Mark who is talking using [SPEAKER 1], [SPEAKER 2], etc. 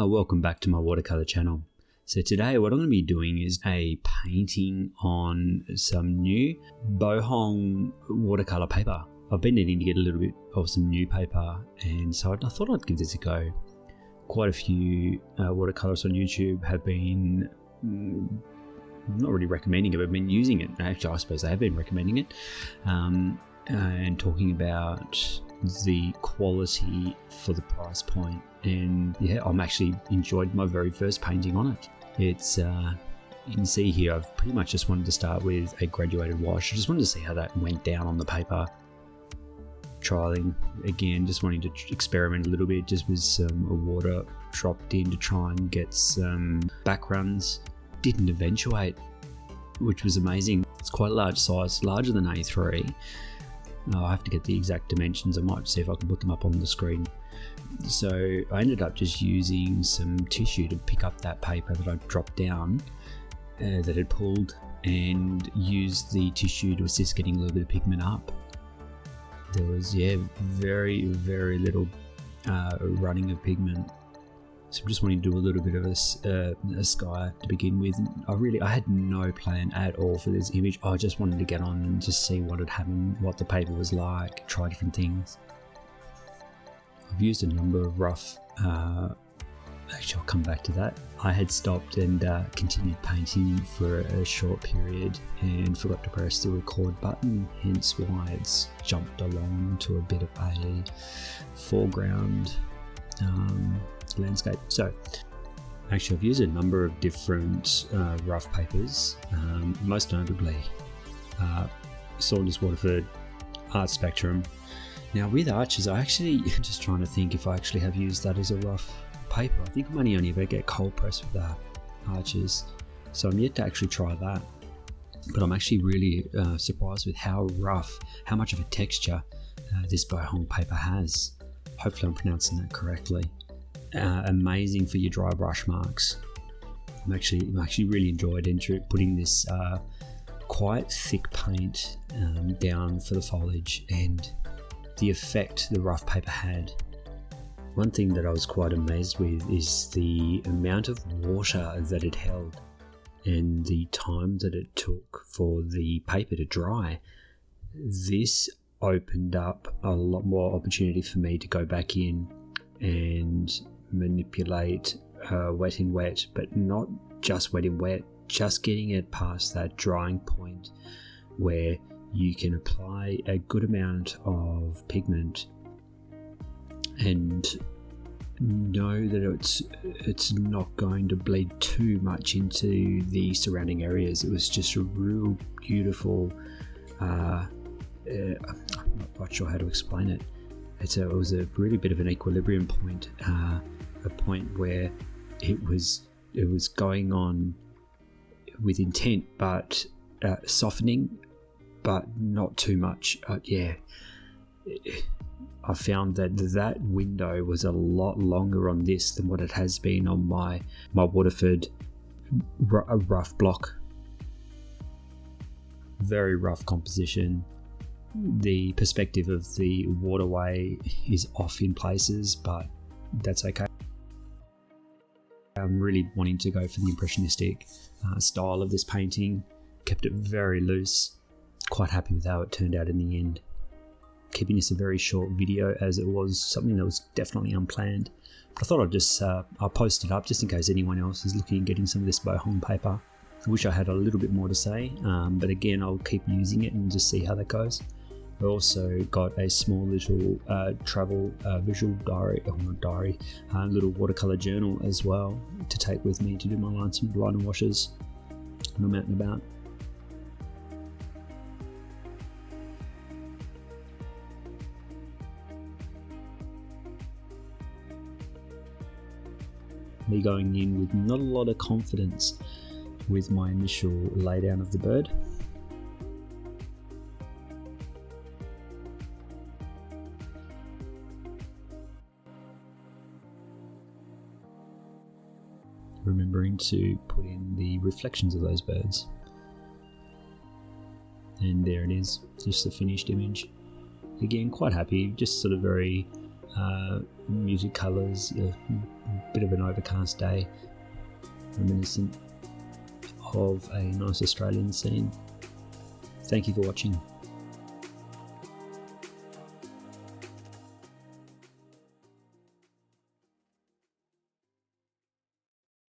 [SPEAKER 1] Welcome back to my watercolour channel. So today what I'm going to be doing is a painting on some new Baohong watercolour paper. I've been needing to get a little bit of some new paper, and so I thought I'd give this a go. Quite a few watercolourists on YouTube have been not really recommending it, but been using it. Actually, I suppose they have been recommending it and talking about the quality for the price point. And yeah, I'm actually enjoyed my very first painting on it. It's you can see here I've pretty much just wanted to start with a graduated wash. I just wanted to see how that went down on the paper. Trialing again, just wanting to experiment a little bit, just with some water dropped in to try and get some backgrounds. Didn't eventuate, which was amazing. It's quite a large size, larger than A3. I have to get the exact dimensions. I might see if I can put them up on the screen. So I ended up just using some tissue to pick up that paper that I dropped down that had pulled, and used the tissue to assist getting a little bit of pigment up. There was very little running of pigment. So I'm just wanting to do a little bit of a sky to begin with. I had no plan at all for this image. I just wanted to get on and just see what had happened, what the paper was like, try different things. I've used a number of rough, actually I'll come back to that. I had stopped and continued painting for a short period and forgot to press the record button, hence why it's jumped along to a bit of a foreground landscape. So actually I've used a number of different rough papers, most notably Saunders Waterford Art Spectrum. Now with Arches, I actually just trying to think if I actually have used that as a rough paper. I think I might only ever get cold press with that Arches, so I'm yet to actually try that. But I'm actually really surprised with how rough, how much of a texture this Baohong paper has. Hopefully I'm pronouncing that correctly. Amazing for your dry brush marks. I'm actually really enjoyed putting this quite thick paint down for the foliage and the effect the rough paper had. One thing that I was quite amazed with is the amount of water that it held and the time that it took for the paper to dry. This opened up a lot more opportunity for me to go back in and manipulate wet in wet, but not just wet in wet, just getting it past that drying point where you can apply a good amount of pigment and know that it's not going to bleed too much into the surrounding areas. It was just a real beautiful I'm not quite sure how to explain it. It was a really bit of an equilibrium point, a point where it was going on with intent, but softening, but not too much. I found that window was a lot longer on this than what it has been on my Waterford rough block. Very rough composition. The perspective of the waterway is off in places, but that's okay. I'm really wanting to go for the impressionistic style of this painting. Kept it very loose. Quite happy with how it turned out in the end. Keeping this a very short video, as it was something that was definitely unplanned. But I thought I'd just I'll post it up just in case anyone else is looking at getting some of this Baohong paper. I wish I had a little bit more to say, but again, I'll keep using it and just see how that goes. I also got a small little travel visual diary, not diary, little watercolour journal as well to take with me to do my line and washes when I'm out and about. Me going in with not a lot of confidence with my initial laydown of the bird. Remembering to put in the reflections of those birds. And there it is, just the finished image. Again, quite happy, just sort of very muted colours, a bit of an overcast day, reminiscent of a nice Australian scene. Thank you for watching.